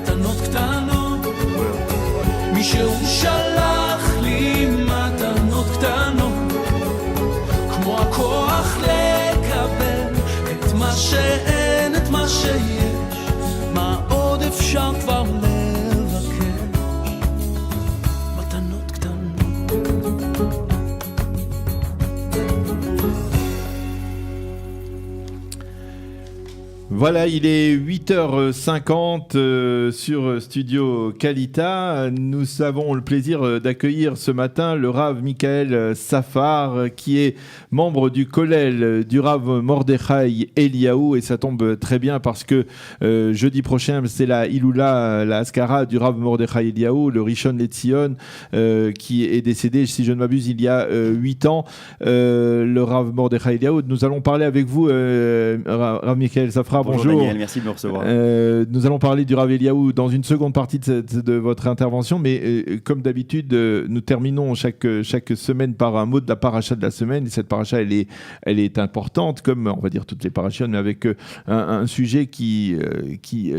מתנות קטנות, מישהו שלח לי מתנות קטנות, כמו הכוח לקבל את מה שאין, את מה שיש, מה עוד אפשר כבר לבקש, מתנות קטנות. Voilà, il est 8h50 sur Studio Kalita. Nous avons le plaisir d'accueillir ce matin le Rav Michael Safar, qui est membre du Kollel du Rav Mordechai Eliaou. Et ça tombe très bien parce que jeudi prochain, c'est la Iloula, la Askara du Rav Mordechai Eliaou, le Rishon LeZion, qui est décédé, si je ne m'abuse, il y a 8 ans. Le Rav Mordechai Eliaou, nous allons parler avec vous, Rav Michael Safar. Bonjour Daniel, merci de me recevoir. Nous allons parler du Rav Eliaou dans une seconde partie de votre intervention, mais comme d'habitude, nous terminons chaque semaine par un mot de la paracha de la semaine. Et cette paracha, elle est importante, comme on va dire toutes les parachas, mais avec un sujet qui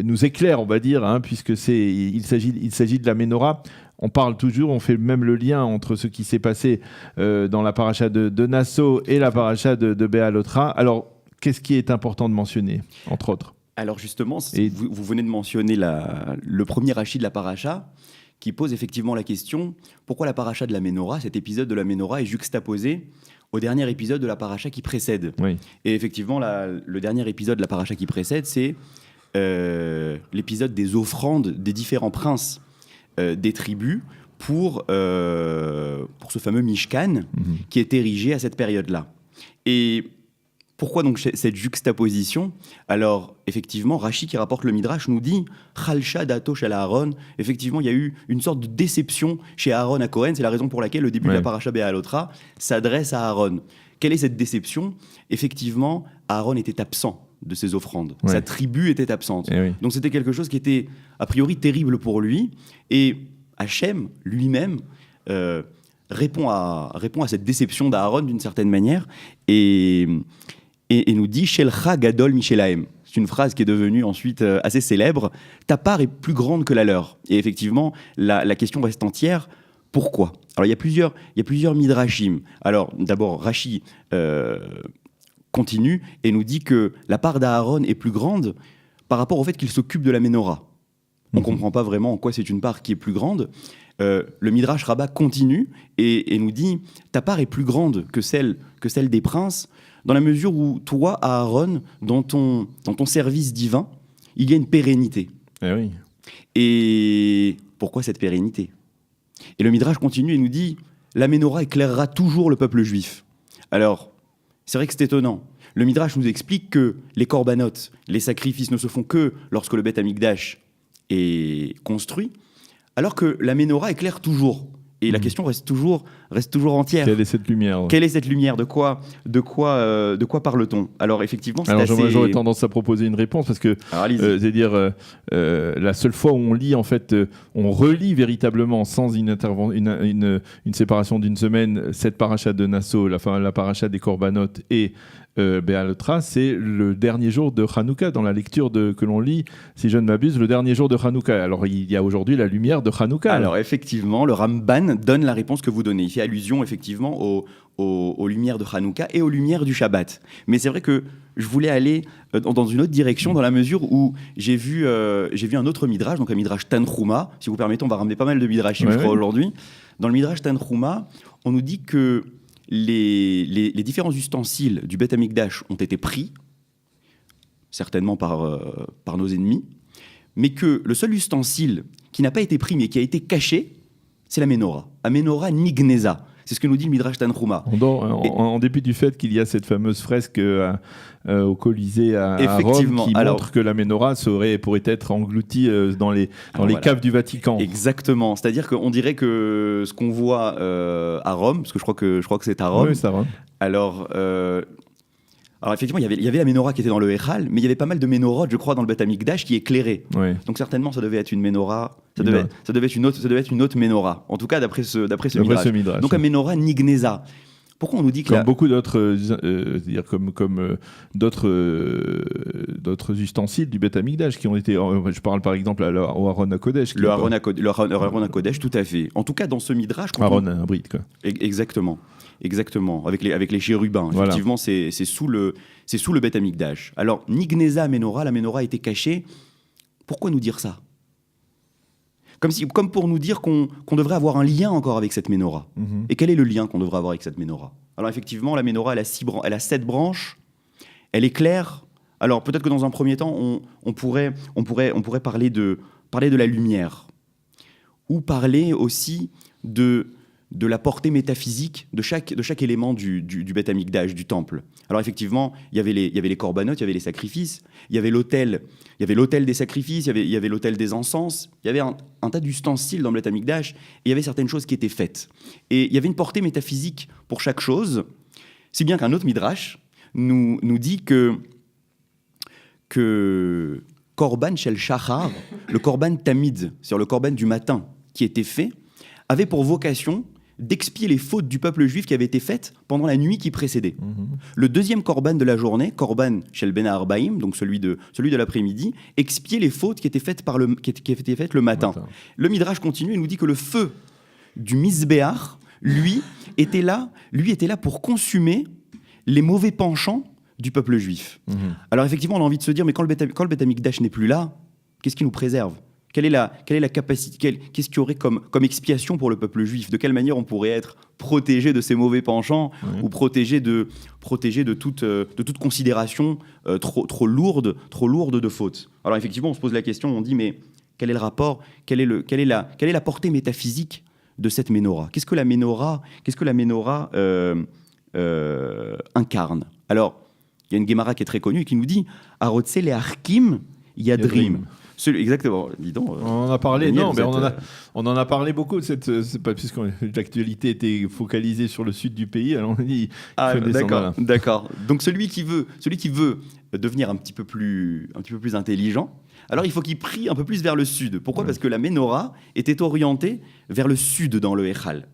nous éclaire, on va dire, hein, puisque il s'agit de la Ménorah. On parle toujours, on fait même le lien entre ce qui s'est passé dans la paracha de Nassau et la paracha de Béalotra. Alors, qu'est-ce qui est important de mentionner, entre autres ? Alors justement, vous venez de mentionner le premier rachis de la paracha, qui pose effectivement la question, pourquoi la paracha de la Ménorah, cet épisode de la Ménorah est juxtaposé au dernier épisode de la paracha qui précède. Oui. Et effectivement, le dernier épisode de la paracha qui précède, c'est l'épisode des offrandes des différents princes des tribus pour ce fameux Mishkan qui est érigé à cette période-là. Et pourquoi donc cette juxtaposition ? Alors, effectivement, Rashi qui rapporte le Midrash nous dit « Chalcha dato shel Aaron ». Effectivement, il y a eu une sorte de déception chez Aaron à Cohen. C'est la raison pour laquelle le début de la paracha Béalotra s'adresse à Aaron. Quelle est cette déception ? Effectivement, Aaron était absent de ses offrandes. Ouais. Sa tribu était absente. Oui. Donc, c'était quelque chose qui était a priori terrible pour lui. Et Hachem lui-même répond à cette déception d'Aaron d'une certaine manière. Et nous dit « Shelcha gadol michelahem ». C'est une phrase qui est devenue ensuite assez célèbre. « Ta part est plus grande que la leur ». Et effectivement, la question reste entière. Pourquoi ? Alors, il y a plusieurs midrashim. Alors, d'abord, Rashi continue et nous dit que la part d'Aaron est plus grande par rapport au fait qu'il s'occupe de la Ménorah. On ne comprend pas vraiment en quoi c'est une part qui est plus grande. Le Midrash Rabbah continue et nous dit « Ta part est plus grande que celle des princes » dans la mesure où toi, Aaron, dans ton service divin, il y a une pérennité. Eh oui. Et pourquoi cette pérennité ? Et le Midrash continue et nous dit « La Ménorah éclairera toujours le peuple juif ». Alors, c'est vrai que c'est étonnant. Le Midrash nous explique que les korbanot, les sacrifices ne se font que lorsque le Beth Amikdash est construit, alors que la Ménorah éclaire toujours. Et la question reste toujours entière. Quelle est cette lumière ? Quelle est cette lumière ? De quoi parle-t-on ? Alors effectivement, c'est assez... J'aurais tendance à proposer une réponse parce que c'est-à-dire la seule fois où on lit en fait, on relit véritablement sans une séparation d'une semaine cette paracha de Nassau, la paracha des Korbanot et Béalotra, c'est le dernier jour de Hanouka, dans la lecture que l'on lit, si je ne m'abuse, le dernier jour de Hanouka. Alors il y a aujourd'hui la lumière de Hanouka. Alors effectivement, le Ramban donne la réponse que vous donnez. Il fait allusion effectivement aux lumières de Hanouka et aux lumières du Shabbat. Mais c'est vrai que je voulais aller dans une autre direction dans la mesure où j'ai vu un autre midrash, donc un midrash Tanchuma. Si vous permettez, on va ramener pas mal de midrashim, je crois, aujourd'hui. Dans le midrash Tanchuma, on nous dit que les différents ustensiles du Beth Amikdash ont été pris, certainement par nos ennemis, mais que le seul ustensile qui n'a pas été pris mais qui a été caché, c'est la Ménorah. La Ménorah Nigneza. C'est ce que nous dit le Midrash Tanchuma. En dépit du fait qu'il y a cette fameuse fresque au Colisée à Rome qui montre que la Ménorah pourrait être engloutie dans les caves du Vatican. Exactement. C'est-à-dire qu'on dirait que ce qu'on voit à Rome, parce que je crois que c'est à Rome. Oui, c'est à Rome. Alors effectivement, il y avait la Ménorah qui était dans le Echal, mais il y avait pas mal de Ménorot, je crois, dans le Beth Amikdash qui éclairait. Oui. Donc certainement, ça devait être une Ménorah. Ça devait être une autre Ménorah. En tout cas, d'après ce Midrash. Donc la Ménorah Nigneza. Pourquoi on nous dit que Comme beaucoup d'autres, c'est-à-dire comme d'autres ustensiles du Beth Amikdash qui ont été. Je parle par exemple au Aaron HaKodesh. le Aaron HaKodesh, tout à fait. En tout cas, dans ce midrash, Aaron, un bride, quoi. Exactement, avec les chérubins. Voilà. Effectivement, c'est sous le Beth Amikdash. Alors, Nigneza Menorah, la Menorah était cachée. Pourquoi nous dire ça ? Comme pour nous dire qu'on devrait avoir un lien encore avec cette Menorah. Mhm. Et quel est le lien qu'on devrait avoir avec cette Menorah ? Alors effectivement, la Menorah, elle a 7 branches, elle est claire. Alors peut-être que dans un premier temps, on pourrait parler de la lumière, ou parler aussi de la portée métaphysique de chaque élément du Beth Amikdash, du temple. Alors effectivement, il y avait les corbanotes, il y avait les sacrifices, il y avait l'autel des sacrifices, il y avait l'autel des encens, il y avait un tas d'ustensiles dans le Beth Amikdash, et il y avait certaines choses qui étaient faites. Et il y avait une portée métaphysique pour chaque chose, si bien qu'un autre midrash nous dit que Korban Shel Shachar, le Korban Tamid, c'est-à-dire le Korban du matin qui était fait, avait pour vocation d'expier les fautes du peuple juif qui avaient été faites pendant la nuit qui précédait. Le deuxième korban de la journée, korban shel ben Arbaim, donc celui de l'après-midi, expiait les fautes qui étaient faites qui étaient faites le matin. Le Midrash continue et nous dit que le feu du Mizbeach, lui, était là pour consumer les mauvais penchants du peuple juif. Alors effectivement, on a envie de se dire, mais quand le Beth Amikdash n'est plus là, qu'est-ce qui nous préserve ? Quelle est la capacité, qu'est-ce qu'il y aurait comme expiation pour le peuple juif ? De quelle manière on pourrait être protégé de ces mauvais penchants ou protégé de toute considération trop lourde de fautes ? Alors effectivement, on se pose la question, on dit mais quel est le rapport ? Quelle est la portée métaphysique de cette Ménorah ? Qu'est-ce que la Ménorah incarne ? Alors, il y a une Gemara qui est très connue et qui nous dit Arotse le Arkim Yadrim. Exactement. Dis donc, on en a parlé, Daniel, on en a parlé beaucoup de puisque l'actualité était focalisée sur le sud du pays. Alors on dit, d'accord. Donc celui qui veut devenir un petit peu plus intelligent, alors il faut qu'il prie un peu plus vers le sud. Pourquoi ? Parce que la Ménorah était orientée vers le sud dans le Echal.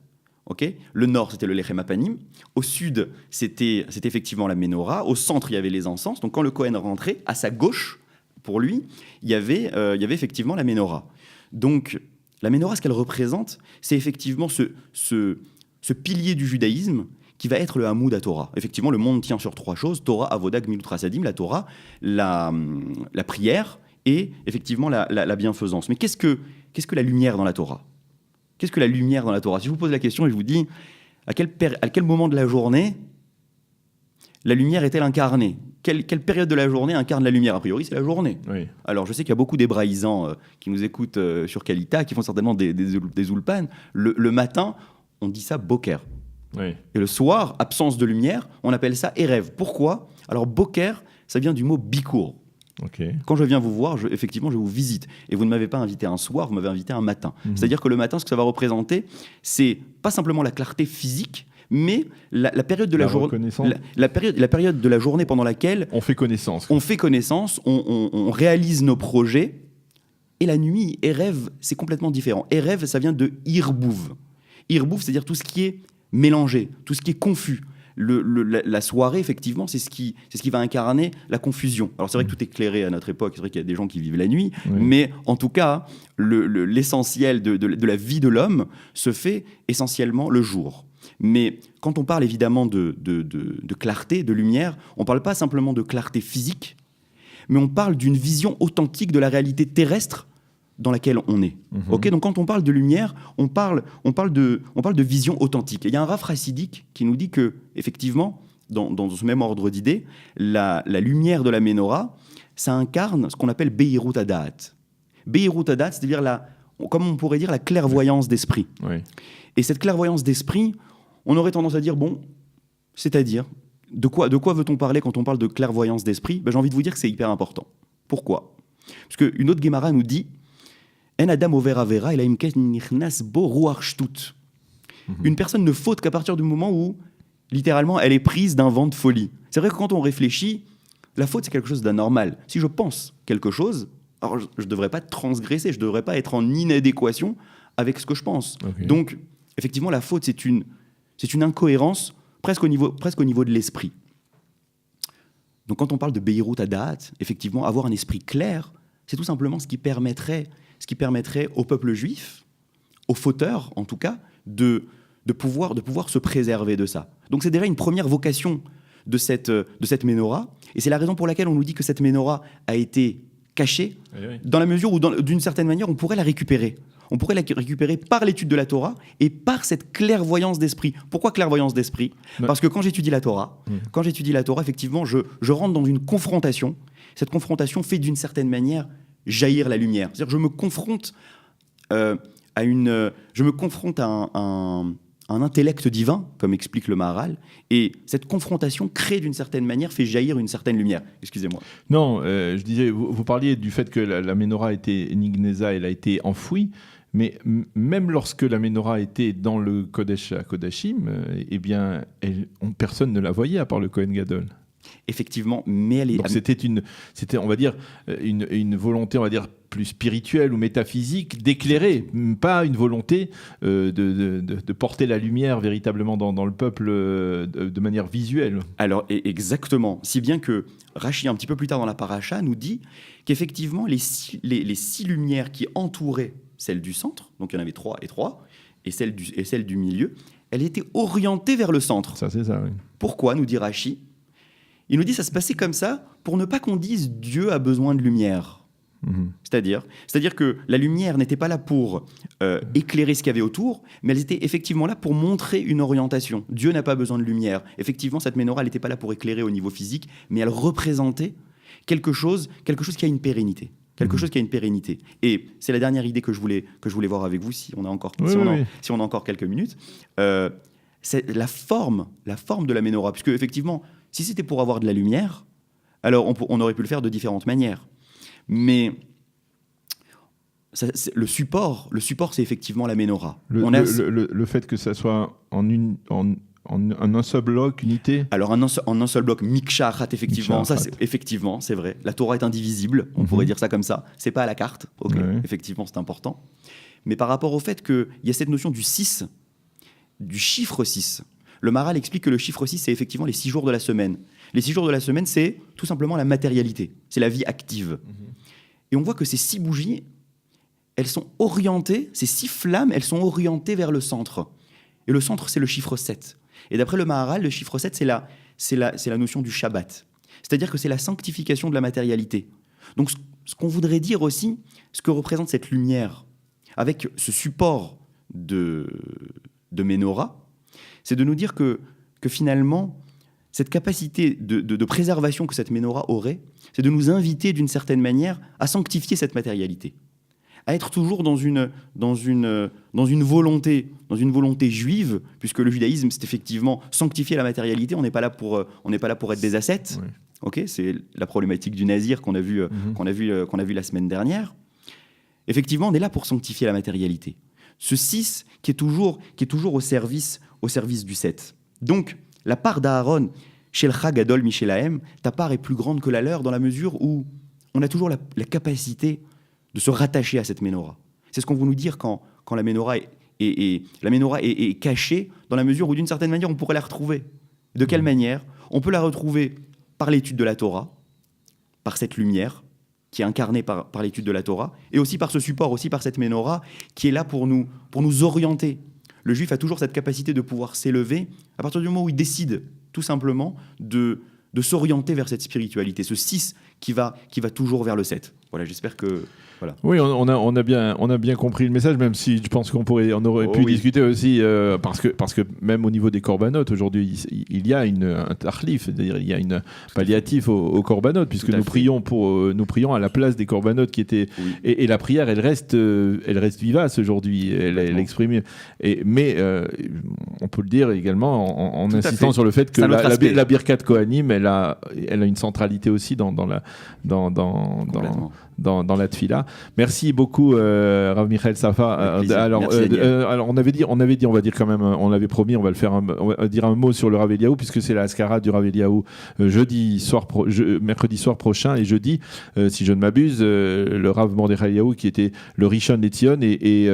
Okay, le nord, c'était le Lechem Apanim. Au sud, c'était effectivement la Ménorah. Au centre, il y avait les encens. Donc quand le Kohen rentrait, à sa gauche, pour lui, il y avait effectivement la Ménorah. Donc, la Ménorah, ce qu'elle représente, c'est effectivement ce pilier du judaïsme qui va être le Hamoud à Torah. Effectivement, le monde tient sur 3 choses, Torah, Avodah, Gmilut Rasadim, la Torah, la prière et effectivement la bienfaisance. Mais qu'est-ce que la lumière dans la Torah ? Qu'est-ce que la lumière dans la Torah ? Si je vous pose la question et je vous dis, à quel moment de la journée la lumière est-elle incarnée ? Quelle période de la journée incarne la lumière ? A priori, c'est la journée. Oui. Alors, je sais qu'il y a beaucoup d'hébraïsants qui nous écoutent sur Kalita, qui font certainement des ulpan. Le matin, on dit ça boker. Oui. Et le soir, absence de lumière, on appelle ça erev. Pourquoi ? Alors, boker, ça vient du mot bikour. Okay. Quand je viens vous voir, effectivement, je vous visite. Et vous ne m'avez pas invité un soir, vous m'avez invité un matin. C'est-à-dire que le matin, ce que ça va représenter, c'est pas simplement la clarté physique, mais la période de la journée, la période de la journée pendant laquelle on fait connaissance, on réalise nos projets. Et la nuit, Erev, c'est complètement différent. Erev, ça vient de Irbouv. Irbouv, c'est-à-dire tout ce qui est mélangé, tout ce qui est confus. La soirée, effectivement, c'est ce qui va incarner la confusion. Alors c'est vrai que tout est éclairé à notre époque, c'est vrai qu'il y a des gens qui vivent la nuit, mais en tout cas, l'essentiel de la vie de l'homme se fait essentiellement le jour. Mais quand on parle évidemment de clarté, de lumière, on ne parle pas simplement de clarté physique, mais on parle d'une vision authentique de la réalité terrestre dans laquelle on est. Okay, donc quand on parle de lumière, on parle de vision authentique. Et il y a un Rav chassidique qui nous dit que, effectivement, dans ce même ordre d'idées, la lumière de la Ménorah, ça incarne ce qu'on appelle Beirut Hadat. Beirut Hadat, c'est-à-dire comme on pourrait dire la clairvoyance d'esprit. Oui. Et cette clairvoyance d'esprit, on aurait tendance à dire, bon, c'est-à-dire, de quoi veut-on parler quand on parle de clairvoyance d'esprit ? J'ai envie de vous dire que c'est hyper important. Pourquoi ? Parce qu'une autre Gemara nous dit En Adam over Avera, il a nichnas bo ruach shtut. Une personne ne faute qu'à partir du moment où, littéralement, elle est prise d'un vent de folie. C'est vrai que quand on réfléchit, la faute, c'est quelque chose d'anormal. Si je pense quelque chose, alors je ne devrais pas transgresser, je ne devrais pas être en inadéquation avec ce que je pense. Okay. Donc, effectivement, la faute, c'est une incohérence presque au niveau de l'esprit. Donc quand on parle de Beirut Adat, effectivement, avoir un esprit clair, c'est tout simplement ce qui permettrait au peuple juif, aux fauteurs en tout cas, de pouvoir se préserver de ça. Donc c'est déjà une première vocation de cette ménorah, et c'est la raison pour laquelle on nous dit que cette ménorah a été cachée, dans la mesure où, d'une certaine manière, on pourrait la récupérer. On pourrait la récupérer par l'étude de la Torah et par cette clairvoyance d'esprit. Pourquoi clairvoyance d'esprit ? Parce que quand j'étudie la Torah, effectivement, je rentre dans une confrontation. Cette confrontation fait d'une certaine manière jaillir la lumière. C'est-à-dire que je me confronte à un intellect divin, comme explique le Maharal, et cette confrontation crée d'une certaine manière, fait jaillir une certaine lumière. Excusez-moi. Non, je disais, vous parliez du fait que la Ménorah était Nigneza, elle a été enfouie, mais même lorsque la Ménorah était dans le Kodesh HaKodashim, eh bien, personne ne la voyait à part le Kohen Gadol. Effectivement, mais elle est... Donc c'était, on va dire, une volonté, on va dire, plus spirituelle ou métaphysique d'éclairer, pas une volonté de porter la lumière véritablement dans le peuple de manière visuelle. Alors, exactement. Si bien que Rashi, un petit peu plus tard dans la paracha, nous dit qu'effectivement, les six lumières qui entouraient celle du centre, donc il y en avait 3 et 3, et celle du milieu, elle était orientée vers le centre. Ça, c'est ça, oui. Pourquoi, nous dit Rashi ? Il nous dit que ça se passait comme ça pour ne pas qu'on dise Dieu a besoin de lumière. C'est-à-dire que la lumière n'était pas là pour éclairer ce qu'il y avait autour, mais elle était effectivement là pour montrer une orientation. Dieu n'a pas besoin de lumière. Effectivement, cette menorah, elle n'était pas là pour éclairer au niveau physique, mais elle représentait quelque chose qui a une pérennité. Chose qui a une pérennité. Et c'est la dernière idée que je voulais voir avec vous, si on a encore quelques minutes. C'est la forme de la menorah, puisque effectivement, si c'était pour avoir de la lumière, alors on aurait pu le faire de différentes manières. Mais le support, c'est effectivement la menorah. Le fait que ça soit en un seul bloc, unité. Alors en un seul bloc, Miksha Achat, effectivement, effectivement, c'est vrai. La Torah est indivisible, on pourrait dire ça comme ça. C'est pas à la carte, ok. Effectivement, c'est important. Mais par rapport au fait qu'il y a cette notion du 6, du chiffre 6, le Maharal explique que le chiffre 6, c'est effectivement les 6 jours de la semaine. Les 6 jours de la semaine, c'est tout simplement la matérialité, c'est la vie active. Et on voit que ces 6 bougies, elles sont orientées, ces 6 flammes, elles sont orientées vers le centre. Et le centre, c'est le chiffre 7. Et d'après le Maharal, le chiffre 7, c'est la notion du Shabbat. C'est-à-dire que c'est la sanctification de la matérialité. Donc ce qu'on voudrait dire aussi, ce que représente cette lumière, avec ce support de Ménorah, c'est de nous dire que finalement, cette capacité de préservation que cette Ménorah aurait, c'est de nous inviter d'une certaine manière à sanctifier cette matérialité, à être toujours dans une volonté juive, puisque le judaïsme, c'est effectivement sanctifier la matérialité. On n'est pas là pour être des ascètes. Oui. Ok, c'est la problématique du nazir qu'on a vu la semaine dernière. Effectivement, on est là pour sanctifier la matérialité. Ce 6 qui est toujours au service du 7. Donc, la part d'Aaron, chez le Chag Gadol Mishelahem, ta part est plus grande que la leur dans la mesure où on a toujours la capacité de se rattacher à cette Ménorah. C'est ce qu'on veut nous dire quand la Ménorah est cachée, dans la mesure où, d'une certaine manière, on pourrait la retrouver. De quelle manière ? On peut la retrouver par l'étude de la Torah, par cette lumière qui est incarnée par l'étude de la Torah, et aussi par ce support, aussi par cette Ménorah qui est là pour nous orienter. Le juif a toujours cette capacité de pouvoir s'élever à partir du moment où il décide tout simplement de s'orienter vers cette spiritualité, ce 6 qui va toujours vers le 7. Voilà, j'espère que... Voilà. Oui, on a bien compris le message, même si je pense qu'on aurait pu discuter aussi, parce que même au niveau des corbanotes, aujourd'hui, il y a un tarlif, c'est-à-dire il y a une palliatif aux corbanotes, puisque nous prions à la place des corbanotes qui étaient... Oui. Et la prière, elle reste vivace aujourd'hui, elle exprime... Mais on peut le dire également en insistant sur le fait que la Birkat Kohanim, elle a une centralité aussi dans dans la tfila. Merci beaucoup, Rav Michael Safar. Alors, on avait dit, on va dire quand même, on l'avait promis, on va dire un mot sur le Rav Eliaou, puisque c'est la Askara du Rav Eliaou mercredi soir prochain et jeudi, si je ne m'abuse, le Rav Mordechai Eliaou qui était le Rishon Letzion et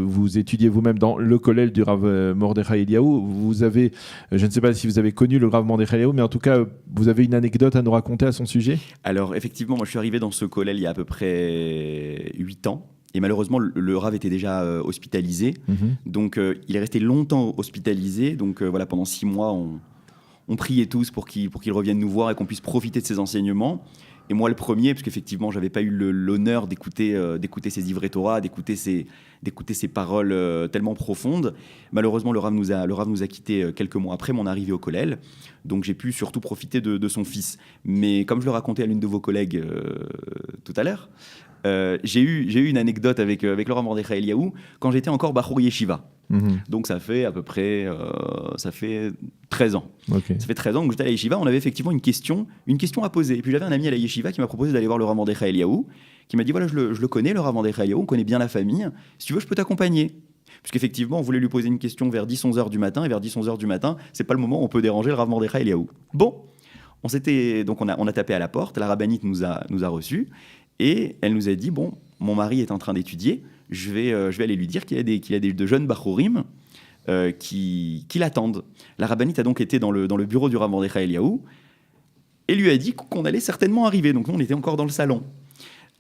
vous étudiez vous-même dans le collège du Rav Mordechai Eliaou. Vous avez, je ne sais pas si vous avez connu le Rav Mordechai Eliaou, mais en tout cas, vous avez une anecdote à nous raconter à son sujet? Alors, effectivement, moi, je suis arrivé dans ce collège il y a à peu près 8 ans. Et malheureusement, le Rav était déjà hospitalisé. Donc, il est resté longtemps hospitalisé. Donc, voilà, pendant 6 mois, on priait tous pour qu'il revienne nous voir et qu'on puisse profiter de ses enseignements. Et moi, le premier, parce qu'effectivement, je n'avais pas eu l'honneur d'écouter ses ivrei Torah, d'écouter ses paroles tellement profondes. Malheureusement, le Rav nous a quittés quelques mois après mon arrivée au Kollel. Donc, j'ai pu surtout profiter de son fils. Mais comme je le racontais à l'une de vos collègues tout à l'heure, j'ai eu une anecdote avec le Rav Mordechai Eliaou quand j'étais encore Bachour Yeshiva. Donc ça fait à peu près 13 ans. Okay. Ça fait 13 ans que j'étais à la Yeshiva, on avait effectivement une question à poser. Et puis j'avais un ami à la Yeshiva qui m'a proposé d'aller voir le Rav Mordechai Eliaou, qui m'a dit voilà, je le connais, le Rav Mordechai Eliaou, on connaît bien la famille, si tu veux je peux t'accompagner. Puisqu'effectivement on voulait lui poser une question vers 10-11 heures du matin, et vers 10-11 heures du matin, c'est pas le moment où on peut déranger le Rav Mordechai Eliaou. Bon, on a tapé à la porte, la rabbinite nous a reçus, et elle nous a dit bon, mon mari est en train d'étudier, je vais aller lui dire qu'il y a de jeunes Bachorim qui l'attendent. La rabbinite a donc été dans le bureau du Rav Mordechai Eliaou et lui a dit qu'on allait certainement arriver. Donc nous, on était encore dans le salon.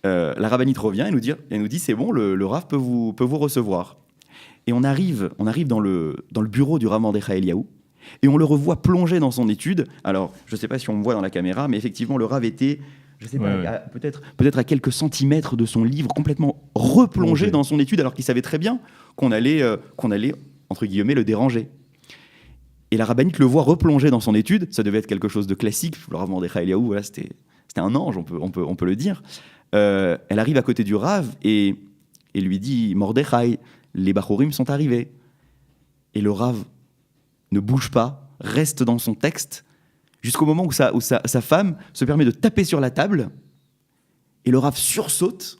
La rabbinite revient et nous dit c'est bon, le Rav peut vous recevoir. Et on arrive dans le bureau du Rav Mordechai Eliaou et on le revoit plonger dans son étude. Alors, je ne sais pas si on me voit dans la caméra, mais effectivement, le Rav était... Je sais pas, peut-être à quelques centimètres de son livre, complètement replongé dans son étude, alors qu'il savait très bien qu'on allait, entre guillemets, le déranger. Et la rabbinite le voit replonger dans son étude, ça devait être quelque chose de classique, le Rav Mordechai Eliaou, voilà, c'était un ange, on peut le dire. Elle arrive à côté du Rav et lui dit « Mordechai, les Bachorim sont arrivés ». Et le Rav ne bouge pas, reste dans son texte, jusqu'au moment où sa femme se permet de taper sur la table, et le Rav sursaute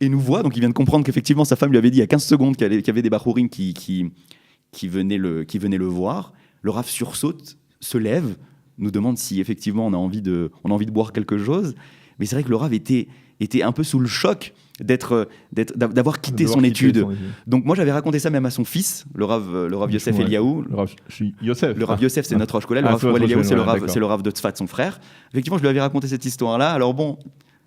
et nous voit. Donc il vient de comprendre qu'effectivement sa femme lui avait dit il y a 15 secondes qu'il y avait des Bachorim qui venaient le voir. Le Rav sursaute, se lève, nous demande si effectivement on a envie de boire quelque chose. Mais c'est vrai que le Rav était un peu sous le choc d'avoir quitté son étude. Donc moi j'avais raconté ça même à son fils, le Rav Yosef Eliaou. Le Rav Yosef, c'est notre Rosh Kollel. Le Rav Eliaou, c'est le Rav de Tzfat, son frère. Effectivement, je lui avais raconté cette histoire-là. Alors bon,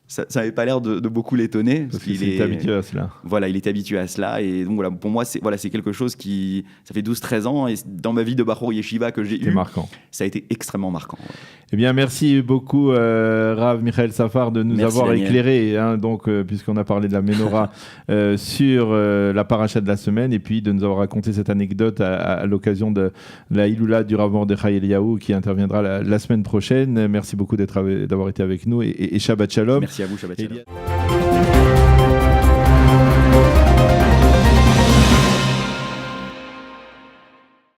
ça n'avait pas l'air de beaucoup l'étonner. Parce qu'il était habitué à cela. Voilà, il était habitué à cela. Et donc voilà, pour moi, c'est quelque chose qui... Ça fait 12-13 ans. Et dans ma vie de Bachour Yeshiva que j'ai eu, marquant. Ça a été extrêmement marquant. Ouais. Eh bien, merci beaucoup, Rav Michael Safar, de nous avoir éclairé, puisqu'on a parlé de la Menorah, sur la paracha de la semaine, et puis de nous avoir raconté cette anecdote à l'occasion de la Hiloula du Rav Mordechai Eliaou, qui interviendra la semaine prochaine. Merci beaucoup d'avoir été avec nous, et Shabbat Shalom. Merci à vous, Shabbat Shalom.